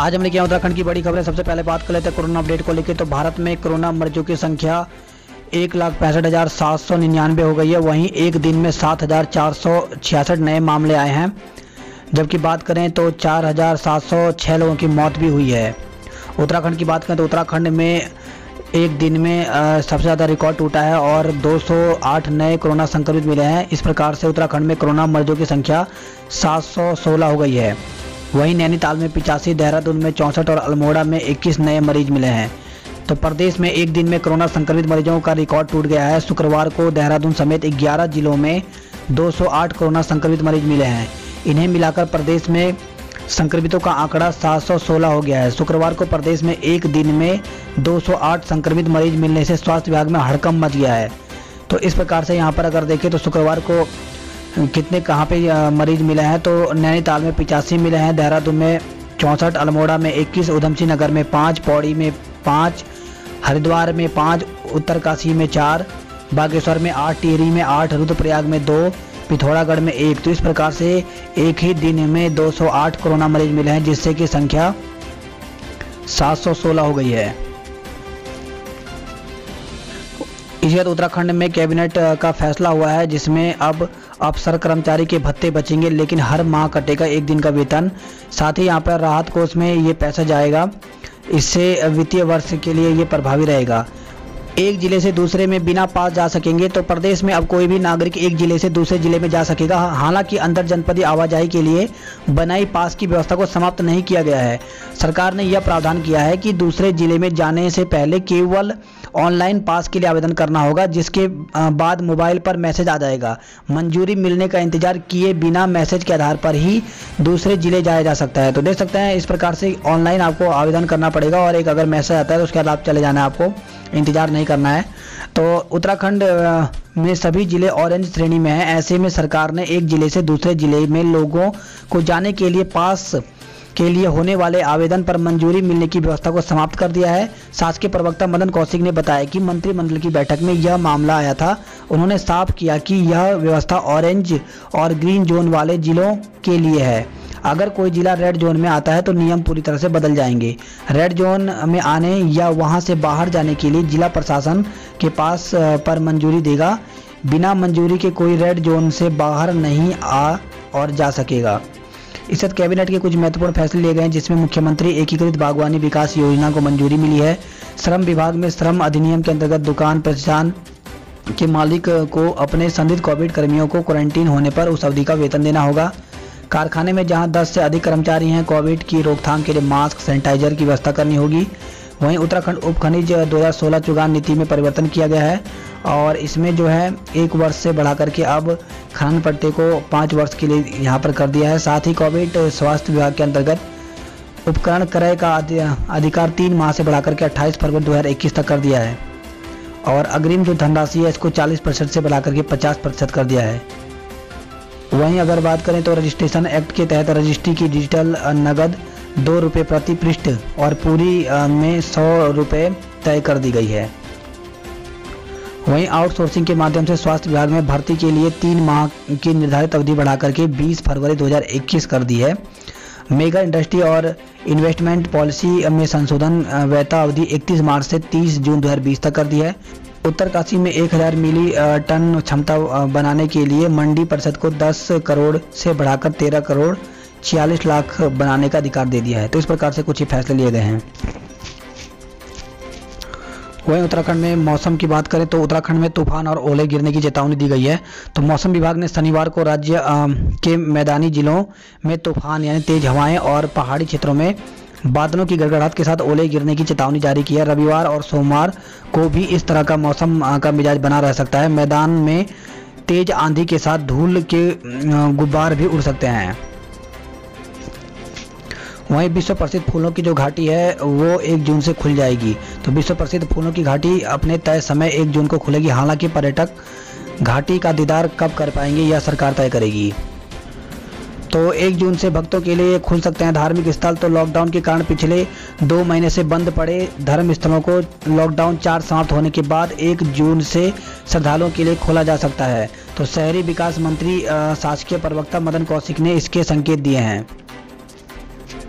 आज हमने किया उत्तराखंड की बड़ी खबरें। सबसे पहले बात कर लेते हैं कोरोना अपडेट को लेकर। तो भारत में कोरोना मरीजों की संख्या 1,65,799 हो गई है। वहीं एक दिन में 7,466 नए मामले आए हैं। जबकि बात करें तो 4,706 लोगों की मौत भी हुई है। उत्तराखंड की बात करें तो उत्तराखंड में एक दिन में सबसे ज़्यादा रिकॉर्ड टूटा है और 208 नए कोरोना संक्रमित मिले हैं। इस प्रकार से उत्तराखंड में कोरोना मरीजों की संख्या 716 हो गई है। वहीं नैनीताल में 85, देहरादून में 64 और अल्मोड़ा में 21 नए मरीज मिले हैं। तो प्रदेश में एक दिन में कोरोना संक्रमित मरीजों का रिकॉर्ड टूट गया है। शुक्रवार को देहरादून समेत 11 जिलों में 208 कोरोना संक्रमित मरीज मिले हैं। इन्हें मिलाकर प्रदेश में संक्रमितों का आंकड़ा 716 हो गया है। शुक्रवार को प्रदेश में एक दिन में 208 संक्रमित मरीज मिलने से स्वास्थ्य विभाग में हड़कंप मच गया है। तो इस प्रकार से यहाँ पर अगर देखें तो शुक्रवार को कितने कहाँ पे मरीज मिले हैं, तो नैनीताल में 85 मिले हैं, देहरादून में 64, अल्मोड़ा में 21, उधमसिंह नगर में 5, पौड़ी में 5, हरिद्वार में 5, उत्तरकाशी में 4, बागेश्वर में 8, टिहरी में 8, रुद्रप्रयाग में 2, पिथौरागढ़ में 1। तो इस प्रकार से एक ही दिन में 208 कोरोना मरीज मिले हैं, जिससे कि संख्या 716 हो गई है। इसी बात उत्तराखंड में कैबिनेट का फैसला हुआ है, जिसमें अब अफसर कर्मचारी के भत्ते बचेंगे, लेकिन हर माह कटेगा एक दिन का वेतन। साथ ही यहाँ पर राहत कोष में ये पैसा जाएगा। इससे वित्तीय वर्ष के लिए ये प्रभावी रहेगा। एक जिले से दूसरे में बिना पास जा सकेंगे। तो प्रदेश में अब कोई भी नागरिक एक जिले से दूसरे जिले में जा सकेगा। हालांकि अंतर जनपदीय आवाजाही के लिए बनाई पास की व्यवस्था को समाप्त नहीं किया गया है। सरकार ने यह प्रावधान किया है कि दूसरे जिले में जाने से पहले केवल ऑनलाइन पास के लिए आवेदन करना होगा, जिसके बाद मोबाइल पर मैसेज आ जाएगा। मंजूरी मिलने का इंतजार किए बिना मैसेज के आधार पर ही दूसरे जिले जाया जा सकता है। तो देख सकते हैं इस प्रकार से ऑनलाइन आपको आवेदन करना पड़ेगा और एक अगर मैसेज आता है तो उसके बाद आप चले जाना है, आपको इंतजार नहीं करना है। तो उत्तराखंड में सभी जिले ऑरेंज श्रेणी में हैं। ऐसे में सरकार ने एक जिले से दूसरे जिले में लोगों को जाने के लिए पास के लिए होने वाले आवेदन पर मंजूरी मिलने की व्यवस्था को समाप्त कर दिया है। शासकीय प्रवक्ता मदन कौशिक ने बताया कि मंत्रिमंडल की बैठक में यह मामला आया था। उन्होंने साफ किया कि यह व्यवस्था ऑरेंज और ग्रीन जोन वाले जिलों के लिए है। अगर कोई जिला रेड जोन में आता है तो नियम पूरी तरह से बदल जाएंगे। रेड जोन में आने या वहां से बाहर जाने के लिए जिला प्रशासन के पास पर मंजूरी देगा। बिना मंजूरी के कोई रेड जोन से बाहर नहीं आ और जा सकेगा। इस साथ कैबिनेट के कुछ महत्वपूर्ण फैसले लिए गए हैं, जिसमें मुख्यमंत्री एकीकृत बागवानी विकास योजना को मंजूरी मिली है। श्रम विभाग में श्रम अधिनियम के अंतर्गत दुकान प्रतिष्ठान के मालिक को अपने संदिग्ध कोविड कर्मियों को क्वारंटीन होने पर उस अवधि का वेतन देना होगा। कारखाने में जहां 10 से अधिक कर्मचारी हैं, कोविड की रोकथाम के लिए मास्क, सैनिटाइजर की व्यवस्था करनी होगी। वहीं उत्तराखंड उप खनिज 2016 चुगान नीति में परिवर्तन किया गया है और इसमें जो है 1 वर्ष से बढ़ा करके अब खनन पट्टे को 5 वर्ष के लिए यहाँ पर कर दिया है। साथ ही कोविड स्वास्थ्य विभाग के अंतर्गत उपकरण क्रय का अधिकार 3 माह से बढ़ाकर के 28 फरवरी 2021 तक कर दिया है और अग्रिम जो धनराशि है इसको 40% से बढ़ाकर के 50% कर दिया है। वहीं अगर बात करें तो रजिस्ट्रेशन एक्ट के तहत रजिस्ट्री की डिजिटल नगद 2 रुपये प्रति पृष्ठ और पूरी में 100 रुपये तय कर दी गई है। वहीं आउटसोर्सिंग के माध्यम से स्वास्थ्य विभाग में भर्ती के लिए 3 माह की निर्धारित अवधि बढ़ाकर के 20 फरवरी 2021 कर दी है। मेगा इंडस्ट्री और इन्वेस्टमेंट पॉलिसी में संशोधन वैधता अवधि 31 मार्च से 30 जून 2020 तक कर दी है। उत्तरकाशी में 1000 मिली टन क्षमता बनाने के लिए मंडी परिषद को 10 करोड़ से बढ़ाकर 13 करोड़ 46 लाख बनाने का अधिकार दे दिया है। तो इस प्रकार से कुछ ही फैसले लिए गए हैं। वहीं उत्तराखंड में मौसम की बात करें तो उत्तराखंड में तूफान और ओले गिरने की चेतावनी दी गई है। तो मौसम विभाग ने शनिवार को राज्य के मैदानी जिलों में तूफान यानी तेज हवाएं और पहाड़ी क्षेत्रों में बादलों की गड़गड़ाहट के साथ ओले गिरने की चेतावनी जारी की है। रविवार और सोमवार को भी इस तरह का मौसम का मिजाज बना रह सकता है। मैदान में तेज आंधी के साथ धूल के गुब्बार भी उड़ सकते हैं। वहीं विश्व प्रसिद्ध फूलों की जो घाटी है वो 1 जून से खुल जाएगी। तो विश्व प्रसिद्ध फूलों की घाटी अपने तय समय 1 जून को खुलेगी। हालांकि पर्यटक घाटी का दीदार कब कर पाएंगे यह सरकार तय करेगी। तो 1 जून से भक्तों के लिए खुल सकते हैं धार्मिक स्थल। तो लॉकडाउन के कारण पिछले 2 महीने से बंद पड़े धर्म स्थलों को लॉकडाउन 4 समाप्त होने के बाद 1 जून से श्रद्धालुओं के लिए खोला जा सकता है। तो शहरी विकास मंत्री शासकीय प्रवक्ता मदन कौशिक ने इसके संकेत दिए हैं।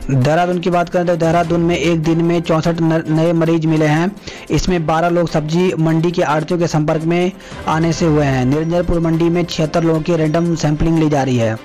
देहरादून की बात करें तो देहरादून में एक दिन में 64 नए मरीज मिले हैं। इसमें 12 लोग सब्जी मंडी के आड़तियों के संपर्क में आने से हुए हैं। निरंजनपुर मंडी में 76 लोगों की रैंडम सैंपलिंग ली जा रही है।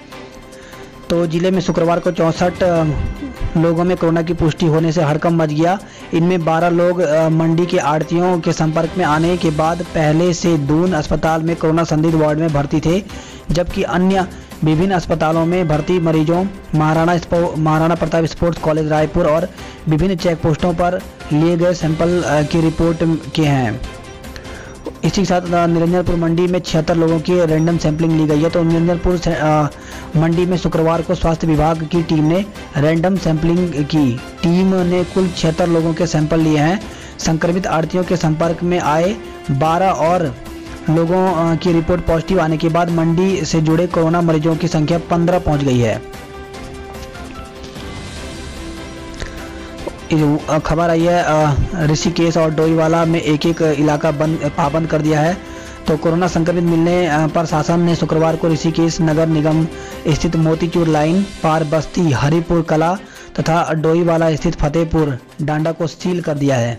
तो जिले में शुक्रवार को 64 लोगों में कोरोना की पुष्टि होने से हड़कंप मच गया। इनमें 12 लोग मंडी के आड़तियों के संपर्क में आने के बाद पहले से दून अस्पताल में कोरोना संदिग्ध वार्ड में भर्ती थे, जबकि अन्य विभिन्न अस्पतालों में भर्ती मरीजों महाराणा प्रताप स्पोर्ट्स कॉलेज रायपुर और विभिन्न चेक पोस्टों पर लिए गए सैंपल की रिपोर्ट के हैं। इसी के साथ निरंजनपुर मंडी में 76 लोगों की रैंडम सैंपलिंग ली गई है। तो निरंजनपुर मंडी में शुक्रवार को स्वास्थ्य विभाग की टीम ने रैंडम सैंपलिंग की। टीम ने कुल 76 लोगों के सैंपल लिए हैं। संक्रमित आड़तियों के संपर्क में आए 12 और लोगों की रिपोर्ट पॉजिटिव आने के बाद मंडी से जुड़े कोरोना मरीजों की संख्या 15 पहुंच गई है। खबर आई है ऋषिकेश और डोईवाला में एक इलाका पाबंद कर दिया है। तो कोरोना संक्रमित मिलने पर शासन ने शुक्रवार को ऋषिकेश नगर निगम स्थित मोतीचूर लाइन पार बस्ती हरिपुर कला तथा डोईवाला स्थित फतेहपुर डांडा को सील कर दिया है।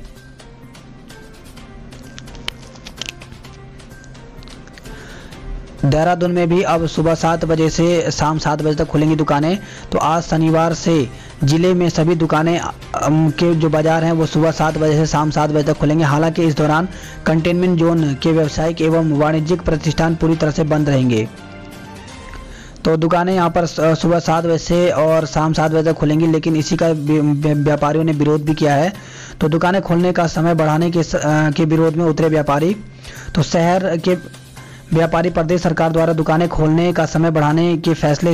देहरादून में भी अब सुबह 7 बजे से शाम 7 बजे तक खुलेंगी दुकानें। तो आज शनिवार से जिले में सभी दुकानें के जो बाजार हैं वो सुबह 7 बजे से शाम 7 बजे तक खुलेंगे। हालांकि इस दौरान कंटेनमेंट जोन के व्यावसायिक एवं वाणिज्यिक प्रतिष्ठान पूरी तरह से बंद रहेंगे। तो दुकानें यहाँ पर सुबह 7 बजे से और शाम 7 बजे तक खुलेंगी, लेकिन इसी का व्यापारियों ने विरोध भी किया है। तो दुकानें खोलने का समय बढ़ाने के विरोध में उतरे व्यापारी। तो शहर के व्यापारी प्रदेश सरकार द्वारा दुकानें खोलने का समय बढ़ाने के फैसले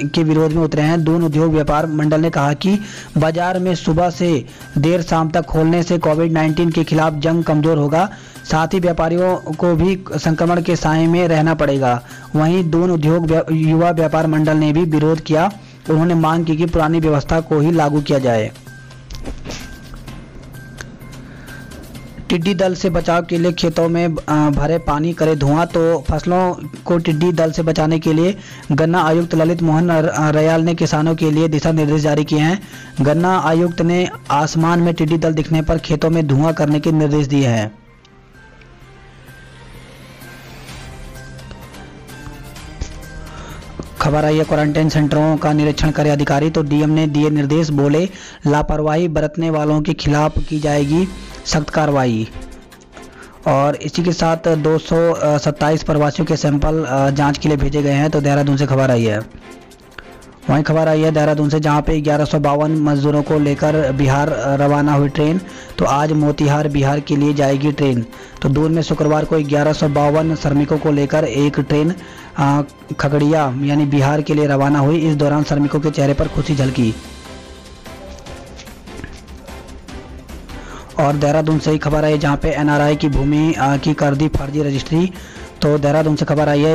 के विरोध में उतरे हैं। दून उद्योग व्यापार मंडल ने कहा कि बाजार में सुबह से देर शाम तक खोलने से कोविड-19 के खिलाफ जंग कमजोर होगा, साथ ही व्यापारियों को भी संक्रमण के साए में रहना पड़ेगा। वहीं दून उद्योग युवा व्यापार मंडल ने भी विरोध किया। उन्होंने मांग की कि पुरानी व्यवस्था को ही लागू किया जाए। टिड्डी दल से बचाव के लिए खेतों में भरे पानी करे धुआं। तो फसलों को टिड्डी दल से बचाने के लिए गन्ना आयुक्त ललित मोहन रयाल ने किसानों के लिए दिशा निर्देश जारी किए हैं। गन्ना आयुक्त ने आसमान में टिड्डी दल दिखने पर खेतों में धुआं करने के निर्देश दिए हैं। खबर आई है क्वारंटाइन सेंटरों का निरीक्षण करे अधिकारी। तो डीएम ने दिए निर्देश, बोले लापरवाही बरतने वालों के खिलाफ की जाएगी सख्त कार्रवाई। और इसी के साथ 227 प्रवासियों के सैंपल जांच के लिए भेजे गए हैं। तो देहरादून से खबर आई है। वहीं खबर आई है देहरादून से, जहां पे 1152 मजदूरों को लेकर बिहार रवाना हुई ट्रेन। तो आज मोतिहार बिहार के लिए जाएगी ट्रेन। तो दून में शुक्रवार को 1152 श्रमिकों को लेकर एक ट्रेन खगड़िया यानी बिहार के लिए रवाना हुई। इस दौरान श्रमिकों के चेहरे पर खुशी झलकी। और देहरादून से ही खबर आई जहां पे एनआरआई की भूमि की कर दी फर्जी रजिस्ट्री। तो देहरादून से खबर आई है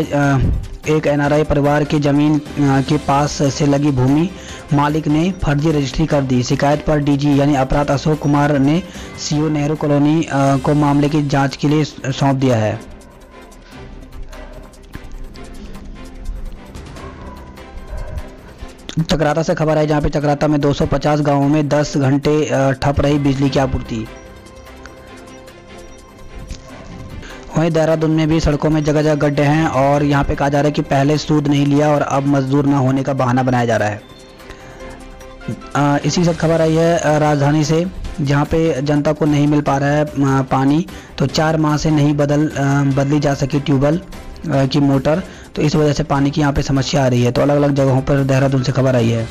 एक एनआरआई परिवार की जमीन के पास से लगी भूमि मालिक ने फर्जी रजिस्ट्री कर दी। शिकायत पर डीजी यानी अपराध अशोक कुमार ने सीओ नेहरू कॉलोनी को मामले की जांच के लिए सौंप दिया है। चकराता से खबर आई जहां पे चकराता में 250 गांवों में 10 घंटे ठप रही बिजली की आपूर्ति। वहीं देहरादून में भी सड़कों में जगह जगह गड्ढे हैं और यहां पे कहा जा रहा है कि पहले सूद नहीं लिया और अब मजदूर न होने का बहाना बनाया जा रहा है। इसी के साथ खबर आई है राजधानी से, जहां पे जनता को नहीं मिल पा रहा है पानी। तो 4 माह से नहीं बदली जा सकी ट्यूबवेल की मोटर। तो इस वजह से पानी की यहाँ पे समस्या आ रही है। तो अलग अलग जगहों पर देहरादून से खबर आई है।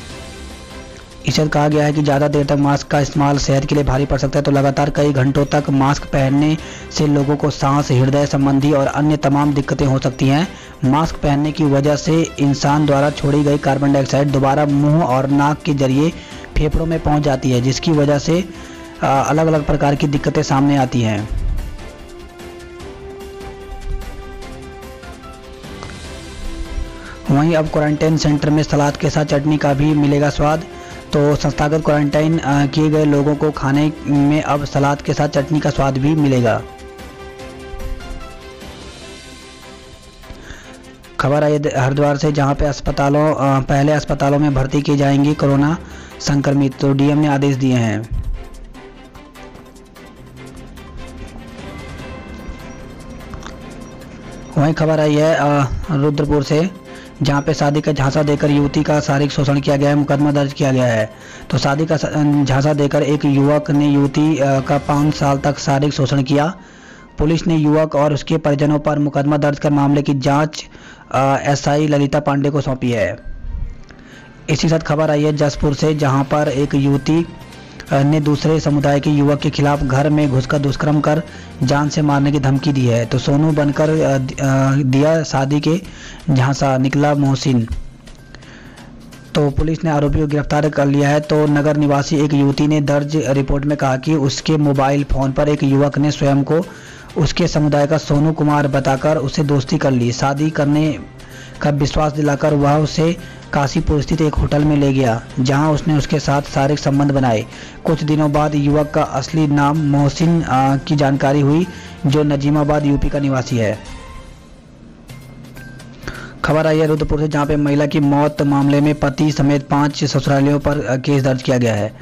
इसे कहा गया है कि ज़्यादा देर तक मास्क का इस्तेमाल सेहत के लिए भारी पड़ सकता है। तो लगातार कई घंटों तक मास्क पहनने से लोगों को सांस, हृदय संबंधी और अन्य तमाम दिक्कतें हो सकती हैं। मास्क पहनने की वजह से इंसान द्वारा छोड़ी गई कार्बन डाइऑक्साइड दोबारा मुंह और नाक के जरिए फेफड़ों में पहुंच जाती है, जिसकी वजह से अलग अलग प्रकार की दिक्कतें सामने आती हैं। वहीं अब क्वारंटाइन सेंटर में सलाद के साथ चटनी का भी मिलेगा स्वाद। तो संस्थागत क्वारंटाइन किए गए लोगों को खाने में अब सलाद के साथ चटनी का स्वाद भी मिलेगा। खबर आई है हरिद्वार से, जहां पे पहले अस्पतालों में भर्ती की जाएंगी कोरोना संक्रमित, तो डीएम ने आदेश दिए हैं। वहीं खबर आई है रुद्रपुर से, जहां पे शादी का झांसा देकर युवती का शारीरिक शोषण किया गया है, मुकदमा दर्ज किया गया है। तो शादी का झांसा देकर एक युवक ने युवती का 5 साल तक शारीरिक शोषण किया। पुलिस ने युवक और उसके परिजनों पर मुकदमा दर्ज कर मामले की जांच एसआई ललिता पांडे को सौंपी है। इसी साथ खबर आई है जसपुर से, जहां पर एक युवती ने दूसरे समुदाय के युवक के खिलाफ घर में घुसकर दुष्कर्म कर जान से मारने की धमकी दी है। तो सोनू बनकर दिया शादी के झांसा, निकला मोहसिन। तो पुलिस ने आरोपी को गिरफ्तार कर लिया है। तो नगर निवासी एक युवती ने दर्ज रिपोर्ट में कहा कि उसके मोबाइल फोन पर एक युवक ने स्वयं को उसके समुदाय का सोनू कुमार बताकर उससे दोस्ती कर ली। शादी करने का विश्वास दिलाकर वह उसे काशीपुर स्थित एक होटल में ले गया, जहां उसने उसके साथ शारीरिक संबंध बनाए। कुछ दिनों बाद युवक का असली नाम मोहसिन की जानकारी हुई, जो नजीमाबाद यूपी का निवासी है। खबर आई है रुद्रपुर से, जहां पे महिला की मौत मामले में पति समेत 5 ससुरालियों पर केस दर्ज किया गया है।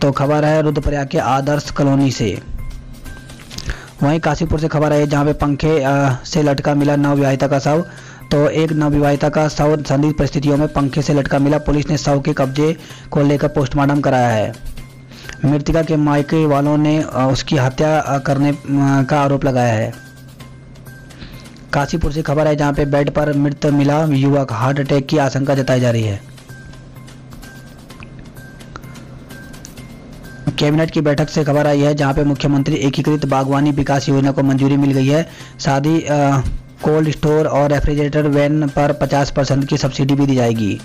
तो खबर है रुद्रप्रयाग के आदर्श कॉलोनी से। वहीं काशीपुर से खबर आई है, जहां पे पंखे से लटका मिला नवविवाहिता का शव। तो एक नवविवाहिता का शव संदिग्ध परिस्थितियों में पंखे से लटका मिला। पुलिस ने शव के कब्जे को लेकर पोस्टमार्टम कराया है। मृतका के मायके वालों ने उसकी हत्या करने का आरोप लगाया है। काशीपुर से खबर है, जहां पे बेड पर मृत मिला युवक, हार्ट अटैक की आशंका जताई जा रही है। कैबिनेट की बैठक से खबर आई है, जहां पे मुख्यमंत्री एकीकृत बागवानी विकास योजना को मंजूरी मिल गई है। शादी कोल्ड स्टोर और रेफ्रिजरेटर वैन पर 50% की सब्सिडी भी दी जाएगी।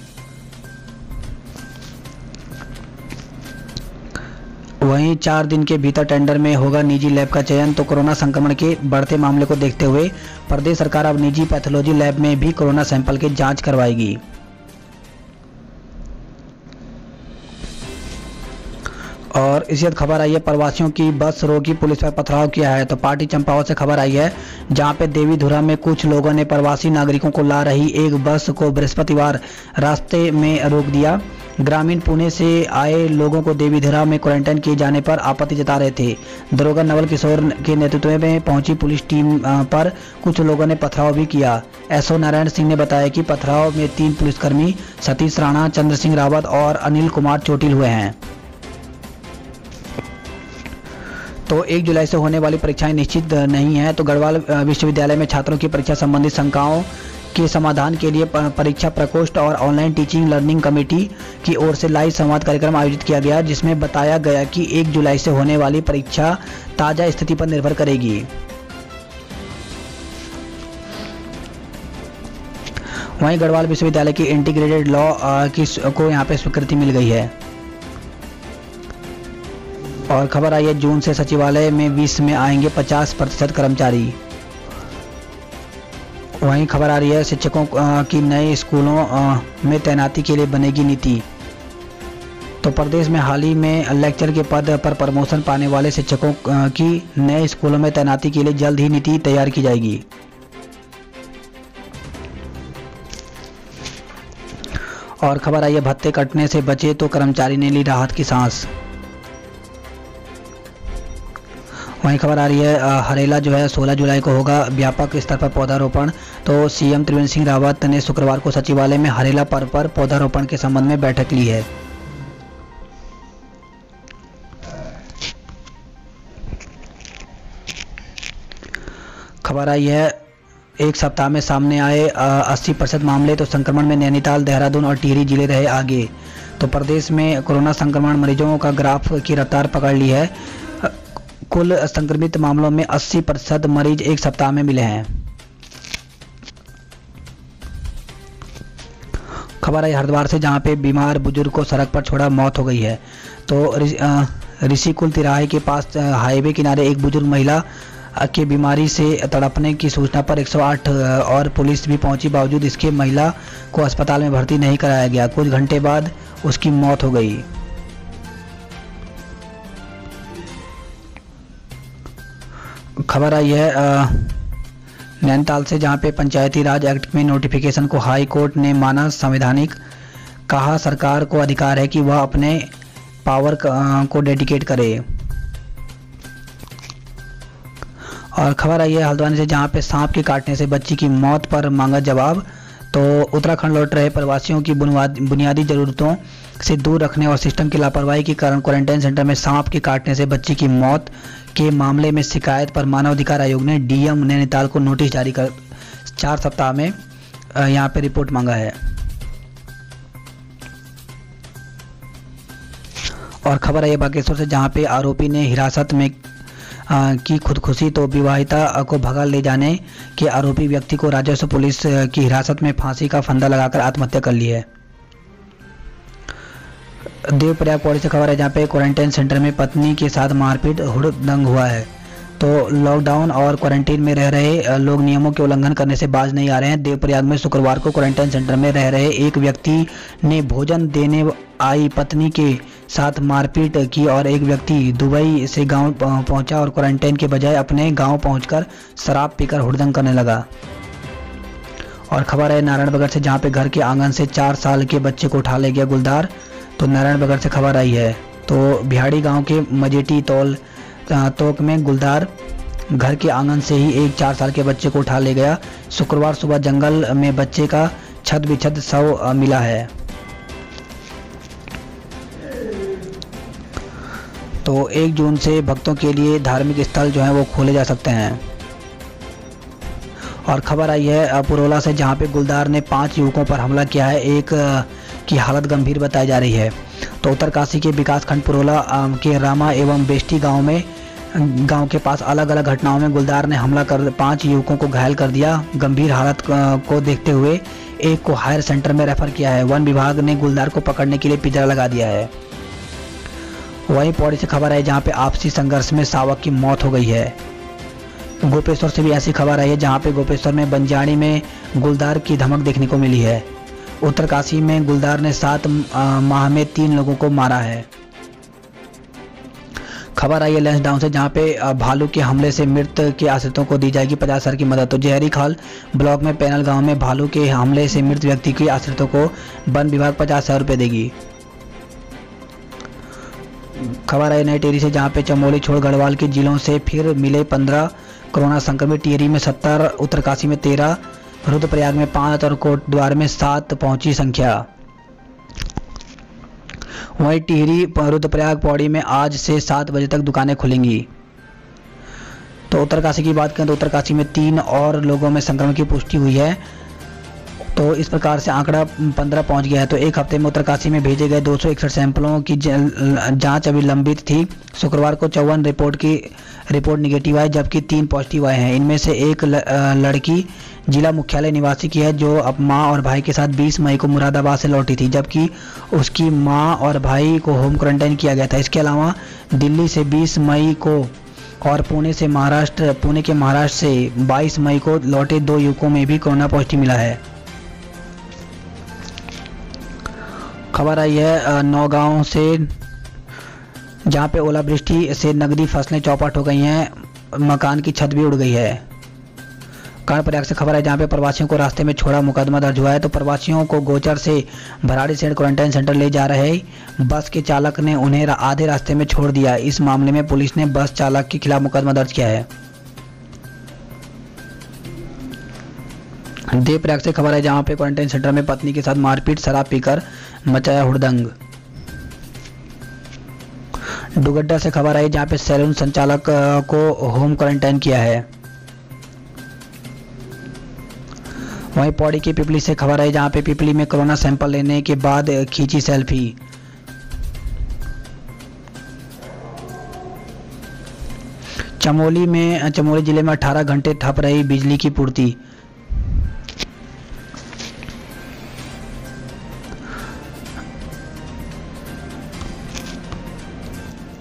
वहीं 4 दिन के भीतर टेंडर में होगा निजी लैब का चयन। तो कोरोना संक्रमण के बढ़ते मामले को देखते हुए प्रदेश सरकार अब निजी पैथोलॉजी लैब में भी कोरोना सैंपल की जांच करवाएगी। और इसी खबर आई है, प्रवासियों की बस रोकी, पुलिस पर पथराव किया है। तो पार्टी चंपावत से खबर आई है, जहां पे देवीधुरा में कुछ लोगों ने प्रवासी नागरिकों को ला रही एक बस को बृहस्पतिवार रास्ते में रोक दिया। ग्रामीण पुणे से आए लोगों को देवीधुरा में क्वारंटाइन किए जाने पर आपत्ति जता रहे थे। दरोगा नवल किशोर के नेतृत्व में पहुंची पुलिस टीम पर कुछ लोगों ने पथराव भी किया। एसओ नारायण सिंह ने बताया कि पथराव में 3 पुलिसकर्मी सतीश राणा, चंद्र सिंह रावत और अनिल कुमार चोटिल हुए हैं। तो 1 जुलाई से होने वाली परीक्षाएं निश्चित नहीं है। तो गढ़वाल विश्वविद्यालय में छात्रों की परीक्षा संबंधी शंकाओं के समाधान के लिए परीक्षा प्रकोष्ठ और ऑनलाइन टीचिंग लर्निंग कमेटी की ओर से लाइव संवाद कार्यक्रम आयोजित किया गया, जिसमें बताया गया कि 1 जुलाई से होने वाली परीक्षा ताजा स्थिति पर निर्भर करेगी। वहीं गढ़वाल विश्वविद्यालय की इंटीग्रेटेड लॉ को यहाँ पे स्वीकृति मिल गई है। और खबर आई है, जून से सचिवालय में 20 में आएंगे 50% कर्मचारी। वहीं खबर आ रही है, शिक्षकों की नए स्कूलों में तैनाती के लिए बनेगी नीति। तो प्रदेश में हाल ही में लेक्चर के पद पर प्रमोशन पाने वाले शिक्षकों की नए स्कूलों में तैनाती के लिए जल्द ही नीति तैयार की जाएगी। और खबर आई है, भत्ते कटने से बचे तो कर्मचारी ने ली राहत की सांस। वहीं खबर आ रही है, हरेला जो है 16 जुलाई को होगा व्यापक स्तर पर पौधारोपण। तो सीएम त्रिवेंद्र सिंह रावत ने शुक्रवार को सचिवालय में हरेला पर्व पर पौधारोपण के संबंध में बैठक ली है। खबर आई है, एक सप्ताह में सामने आए 80% मामले। तो संक्रमण में नैनीताल, देहरादून और टिहरी जिले रहे आगे। तो प्रदेश में कोरोना संक्रमण मरीजों का ग्राफ की रफ्तार पकड़ ली है। कुल संक्रमित मामलों में 80% मरीज एक सप्ताह में मिले हैं। खबर आई हरिद्वार से, जहां पे बीमार बुजुर्ग को सड़क पर छोड़ा, मौत हो गई है। तो ऋषिकुल तिराहे के पास हाईवे किनारे एक बुजुर्ग महिला के बीमारी से तड़पने की सूचना पर 108 और पुलिस भी पहुंची, बावजूद इसके महिला को अस्पताल में भर्ती नहीं कराया गया। कुछ घंटे बाद उसकी मौत हो गई। खबर आई है, नैनीताल से जहां पे पंचायती राज एक्ट में नोटिफिकेशन को हाई कोर्ट ने माना संवैधानिक, कहा सरकार को अधिकार है कि वह अपने पावर को डेडिकेट करे। और खबर आई है हल्द्वानी से जहां पे सांप के काटने से बच्ची की मौत पर मांगा जवाब। तो उत्तराखंड लौट रहे प्रवासियों की बुनियादी जरूरतों से दूर रखने और सिस्टम की लापरवाही के कारण क्वारंटाइन सेंटर में सांप के काटने से बच्ची की मौत के मामले में शिकायत पर मानवाधिकार आयोग ने डीएम नैनीताल को नोटिस जारी कर 4 सप्ताह में यहां पे रिपोर्ट मांगा है। और खबर है बागेश्वर से जहां पे आरोपी ने हिरासत में की खुदकुशी, तो विवाहिता को भगा ले जाने के आरोपी व्यक्ति को राजस्व पुलिस की हिरासत में फांसी का फंदा लगाकर आत्महत्या कर ली है। देवप्रयाग पौड़ी से खबर है जहां पे क्वारंटाइन सेंटर में पत्नी के साथ मारपीट हुड़दंग हुआ है। तो लॉकडाउन और क्वारंटीन में रह रहे लोग नियमों के उल्लंघन करने से बाज नहीं आ रहे हैं। देवप्रयाग में शुक्रवार को क्वारंटाइन सेंटर में रह रहे एक व्यक्ति ने भोजन देने आई पत्नी के साथ मारपीट की और एक व्यक्ति दुबई से गांव पहुंचा और क्वारंटाइन के बजाय अपने गांव पहुंचकर शराब पीकर हुड़दंग करने लगा। और खबर है नारायणबगड़ से जहां पे घर के आंगन से 4 साल के बच्चे को उठा ले गया गुलदार। तो नारायणबगड़ से खबर आई है। तो बिहाड़ी गांव के मजेटी तोक में गुलदार घर के आंगन से ही एक 4 साल के बच्चे को उठा ले गया। शुक्रवार सुबह जंगल में बच्चे का छत बिछत शव मिला है। तो 1 जून से भक्तों के लिए धार्मिक स्थल जो है वो खोले जा सकते हैं। और खबर आई है पुरोला से जहां पे गुलदार ने 5 युवकों पर हमला किया है। एक की हालत गंभीर बताई जा रही है। तो उत्तरकाशी के विकासखंड पुरोला के रामा एवं बेष्टी गांव के पास अलग अलग घटनाओं में गुलदार ने हमला कर 5 युवकों को घायल कर दिया। गंभीर हालत को देखते हुए एक को हायर सेंटर में रेफर किया है। वन विभाग ने गुलदार को पकड़ने के लिए पिंजरा लगा दिया है। वहीं पौड़ी से खबर है जहां पे आपसी संघर्ष में शावक की मौत हो गई है। गोपेश्वर से भी ऐसी खबर आई है जहां पे गोपेश्वर में बंजाणी में गुलदार की धमक देखने को मिली है। उत्तरकाशी में गुलदार ने 7 माह में 3 लोगों को मारा है। खबर आई है लैंसडाउन से जहां पे भालू के हमले से मृत के आश्रितों को दी जाएगी 50,000 की मदद। तो जहरी खाल ब्लॉक में पैनल गांव में भालू के हमले से मृत व्यक्ति के आश्रितों को वन विभाग 50,000 रुपये देगी। खबर आई नई टिहरी से जहां पे चमोली छोड़ गढ़वाल के जिलों से फिर मिले 15 कोरोना संक्रमित। टिहरी में 70, उत्तरकाशी में 13, रुद्रप्रयाग में 5 और कोटद्वार में 7 पहुंची संख्या। वहीं टिहरी रुद्रप्रयाग पौड़ी में आज से 7 बजे तक दुकानें खुलेंगी। तो उत्तरकाशी की बात करें तो उत्तरकाशी में 3 और लोगों में संक्रमण की पुष्टि हुई है। तो इस प्रकार से आंकड़ा 15 पहुंच गया है। तो एक हफ्ते में उत्तरकाशी में भेजे गए 261 सैंपलों की जांच अभी लंबित थी। शुक्रवार को 54 रिपोर्ट निगेटिव आई जबकि 3 पॉजिटिव आए हैं। इनमें से एक लड़की जिला मुख्यालय निवासी की है जो अब मां और भाई के साथ 20 मई को मुरादाबाद से लौटी थी, जबकि उसकी मां और भाई को होम क्वारंटाइन किया गया था। इसके अलावा दिल्ली से 20 मई को और पुणे के महाराष्ट्र से 22 मई को लौटे 2 युवकों में भी कोरोना पॉजिटिव मिला है। खबर आई है नौगांव से जहां पे ओलावृष्टि से नगदी फसलें चौपट हो गई हैं, मकान की छत भी उड़ गई है। कर्णप्रयाग से खबर है जहां पे प्रवासियों को रास्ते में छोड़ा मुकदमा दर्ज हुआ है। तो प्रवासियों को गोचर से भराड़ीसैंण क्वारंटाइन सेंटर ले जा रहे बस के चालक ने उन्हें आधे रास्ते में छोड़ दिया। इस मामले में पुलिस ने बस चालक के खिलाफ मुकदमा दर्ज किया है। देवप्रयाग से खबर है जहां पे क्वारंटाइन सेंटर में पत्नी के साथ मारपीट, शराब पीकर मचाया हुड़दंग। डुगड्डा से खबर आई जहां पे सैलून संचालक को होम क्वारंटाइन किया है। वहीं पौड़ी की पिपली से खबर आई जहां पे पिपली में कोरोना सैंपल लेने के बाद खींची सेल्फी। चमोली जिले में 18 घंटे ठप रही बिजली की पूर्ति।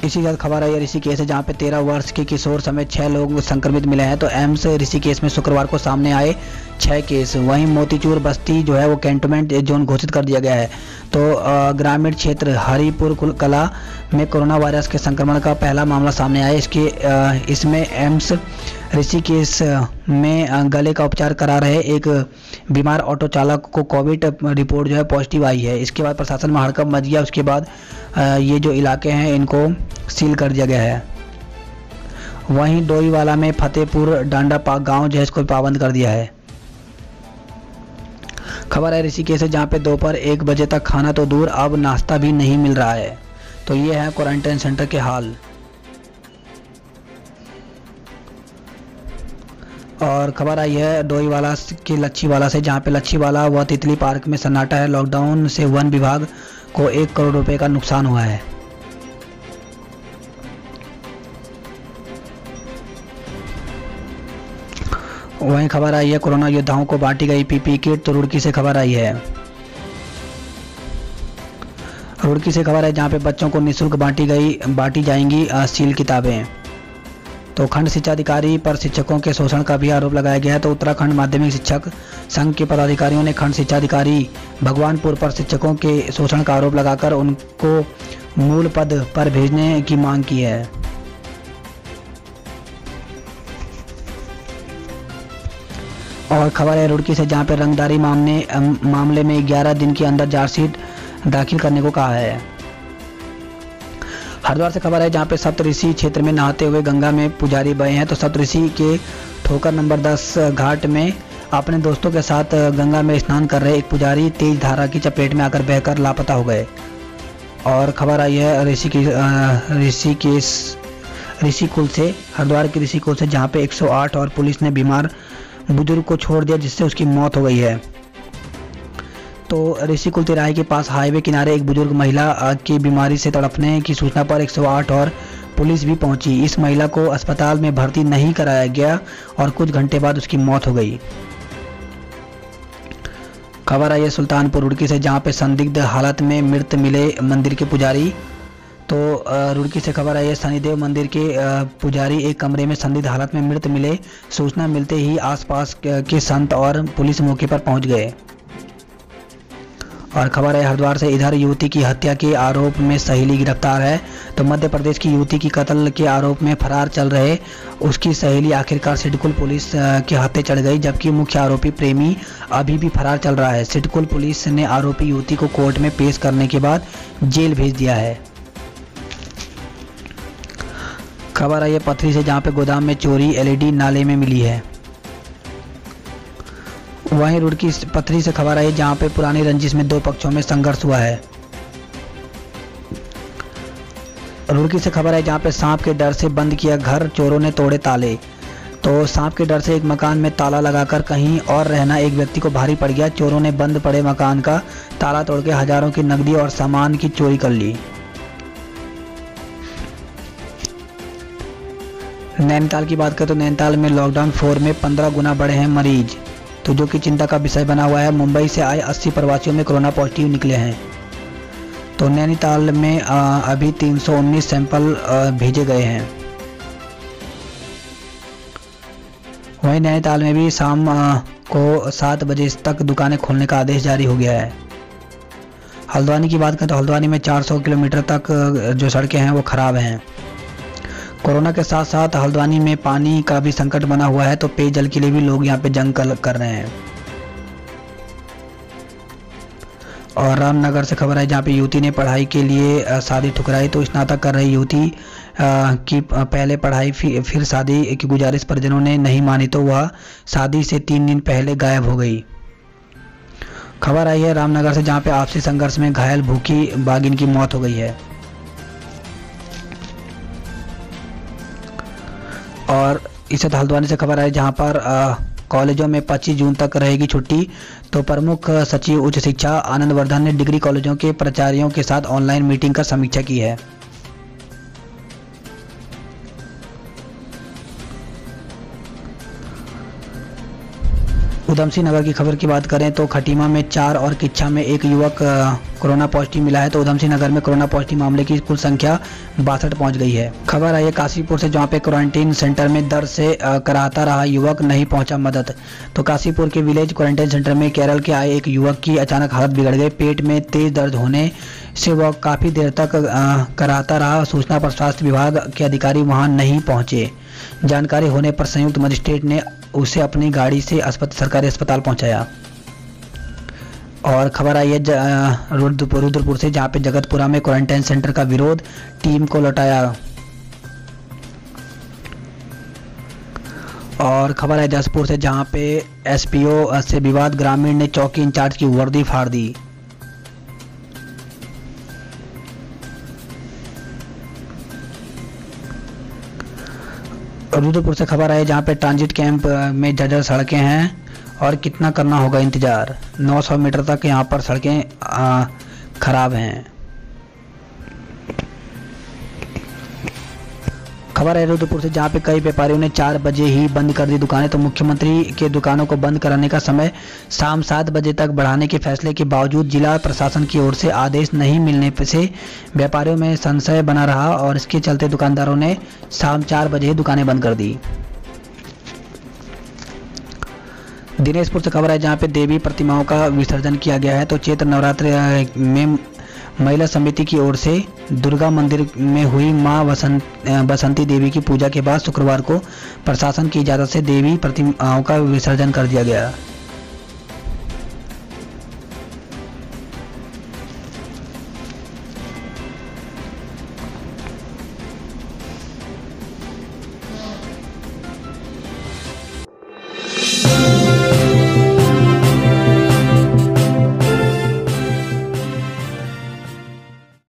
इसी के साथ खबर आई ऋषिकेश है जहां पे 13 वर्ष के किशोर समेत 6 लोग संक्रमित मिले हैं। तो एम्स ऋषिकेश में शुक्रवार को सामने आए 6 केस। वहीं मोतीचूर बस्ती जो है वो कैंटोनमेंट जोन घोषित कर दिया गया है। तो ग्रामीण क्षेत्र हरिपुर कला में कोरोना वायरस के संक्रमण का पहला मामला सामने आया। इसमें एम्स ऋषिकेश में गले का उपचार करा रहे एक बीमार ऑटो चालक को कोविड रिपोर्ट जो है पॉजिटिव आई है। इसके बाद प्रशासन में हड़कंप मच गया। उसके बाद ये जो इलाके हैं इनको सील कर दिया गया है। वहीं डोईवाला में फतेहपुर डांडा पाक गांव जो है इसको पाबंद कर दिया है। खबर है ऋषिकेश से, जहां पे दोपहर 1 बजे तक खाना तो दूर अब नाश्ता भी नहीं मिल रहा है। तो ये है क्वारंटाइन सेंटर के हाल। और खबर आई है डोईवाला के लच्छीवाला से, जहां पे लच्छीवाला व तितली पार्क में सन्नाटा है। लॉकडाउन से वन विभाग को 1 करोड़ रुपए का नुकसान हुआ है। वहीं खबर आई है कोरोना योद्धाओं को बांटी गई पीपीई किट। तो रुड़की से खबर आई है, रुड़की से खबर है जहां पे बच्चों को निःशुल्क बांटी जाएंगी सील किताबें। तो खंड शिक्षा अधिकारी पर शिक्षकों के शोषण का भी आरोप लगाया गया है। तो उत्तराखंड माध्यमिक शिक्षक संघ के पदाधिकारियों ने खंड शिक्षा अधिकारी भगवानपुर पर शिक्षकों के शोषण का आरोप लगाकर उनको मूल पद पर भेजने की मांग की है। और खबर है रुड़की से, जहां पर रंगदारी मामले में 11 दिन के अंदर चार्जशीट दाखिल करने को कहा है। हरिद्वार से खबर है, जहां पे सप्तऋषि क्षेत्र में नहाते हुए गंगा में पुजारी बहे हैं। तो सप्तऋषि के ठोकर नंबर 10 घाट में अपने दोस्तों के साथ गंगा में स्नान कर रहे एक पुजारी तेज धारा की चपेट में आकर बहकर लापता हो गए। और खबर आई है ऋषिकुल से, हरिद्वार के ऋषिकुल से, जहां पे 108 और पुलिस ने बीमार बुजुर्ग को छोड़ दिया जिससे उसकी मौत हो गई है। तो ऋषिकुल तिराहे के पास हाईवे किनारे एक बुजुर्ग महिला की बीमारी से तड़पने की सूचना पर 108 और पुलिस भी पहुंची। इस महिला को अस्पताल में भर्ती नहीं कराया गया और कुछ घंटे बाद उसकी मौत हो गई। खबर आई है सुल्तानपुर रुड़की से, जहां पे संदिग्ध हालत में मृत मिले मंदिर के पुजारी। तो रुड़की से खबर आई है शनिदेव मंदिर के पुजारी एक कमरे में संदिग्ध हालत में मृत मिले। सूचना मिलते ही आसपास के संत और पुलिस मौके पर पहुंच गए। और खबर है हरिद्वार से, इधर युवती की हत्या के आरोप में सहेली गिरफ्तार है। तो मध्य प्रदेश की युवती की कत्ल के आरोप में फरार चल रहे उसकी सहेली आखिरकार सिडकुल पुलिस के हाथे चढ़ गई, जबकि मुख्य आरोपी प्रेमी अभी भी फरार चल रहा है। सिडकुल पुलिस ने आरोपी युवती को कोर्ट में पेश करने के बाद जेल भेज दिया है। खबर आई है पथरी से, जहां पे गोदाम में चोरी एलईडी नाले में मिली है। वहीं रुड़की पथरी से खबर आई, जहां पे पुरानी रंजिश में 2 पक्षों में संघर्ष हुआ है। रुड़की से खबर है, जहां पे सांप के डर से बंद किया घर, चोरों ने तोड़े ताले। तो सांप के डर से एक मकान में ताला लगाकर कहीं और रहना एक व्यक्ति को भारी पड़ गया। चोरों ने बंद पड़े मकान का ताला तोड़ के हजारों की नकदी और सामान की चोरी कर ली। नैनीताल की बात करें तो नैनीताल में लॉकडाउन 4 में 15 गुना बढ़े हैं मरीज, तो जो कि चिंता का विषय बना हुआ है। मुंबई से आए 80 प्रवासियों में कोरोना पॉजिटिव निकले हैं। तो नैनीताल में अभी 319 सैंपल भेजे गए हैं। वहीं नैनीताल में भी शाम को 7 बजे तक दुकानें खोलने का आदेश जारी हो गया है। हल्द्वानी की बात करें तो हल्द्वानी में 400 किलोमीटर तक जो सड़कें हैं वो खराब हैं। कोरोना के साथ साथ हल्द्वानी में पानी का भी संकट बना हुआ है, तो पेयजल के लिए भी लोग यहाँ पे जंग कर रहे हैं। और रामनगर से खबर है, जहाँ पे युवती ने पढ़ाई के लिए शादी ठुकराई। तो स्नातक कर रही युवती की पहले पढ़ाई फिर शादी की गुजारिश परिजनों ने नहीं मानी, तो वह शादी से 3 दिन पहले गायब हो गई। खबर आई है रामनगर से, जहाँ पे आपसी संघर्ष में घायल भूखी बाघिन की मौत हो गई है। और इसे हल्द्वानी से खबर आई, जहां पर कॉलेजों में 25 जून तक रहेगी छुट्टी। तो प्रमुख सचिव उच्च शिक्षा आनंद वर्धन ने डिग्री कॉलेजों के प्राचार्यों के साथ ऑनलाइन मीटिंग कर समीक्षा की है। उधमसिंह नगर की खबर की बात करें तो खटीमा में 4 और किच्छा में 1 युवक कोरोना पॉजिटिव मिला है। तो उधमसिंह नगर में कोरोना पॉजिटिव मामले की कुल संख्या 62 पहुंच गई है। खबर आई है काशीपुर से, जहां पे क्वारंटीन सेंटर में दर्द से कराहता रहा युवक, नहीं पहुंचा मदद। तो काशीपुर के विलेज क्वारंटीन सेंटर में केरल के आए एक युवक की अचानक हालत बिगड़ गई। पेट में तेज दर्द होने से वह काफ़ी देर तक कराहता रहा। सूचना पर स्वास्थ्य विभाग के अधिकारी वहां नहीं पहुंचे, जानकारी होने पर संयुक्त मजिस्ट्रेट ने उसे अपनी गाड़ी से सरकारी अस्पताल पहुंचाया। और खबर आई है रुद्रपुर से, जहां पे जगतपुरा में क्वारंटाइन सेंटर का विरोध, टीम को लौटाया। और खबर है जसपुर से, जहां पे एसपीओ से विवाद, ग्रामीण ने चौकी इंचार्ज की वर्दी फाड़ दी। रुद्रपुर से खबर है, जहां पे ट्रांजिट कैंप में जर्जर सड़कें हैं और कितना करना होगा इंतजार, 900 मीटर तक यहां पर सड़कें खराब हैं। खबर है रुद्रपुर से, जहां पे कई व्यापारियों ने 4 बजे ही बंद कर दी दुकानें, तो मुख्यमंत्री के दुकानों को बंद कराने का समय शाम 7 बजे तक बढ़ाने के फैसले के बावजूद जिला प्रशासन की ओर से आदेश नहीं मिलने से व्यापारियों में संशय बना रहा और इसके चलते दुकानदारों ने शाम 4 बजे ही दुकानें बंद कर दी। दिनेशपुर से खबर है, जहां पे देवी प्रतिमाओं का विसर्जन किया गया है, तो चैत्र नवरात्र में महिला समिति की ओर से दुर्गा मंदिर में हुई मां बसंती देवी की पूजा के बाद शुक्रवार को प्रशासन की इजाजत से देवी प्रतिमाओं का विसर्जन कर दिया गया।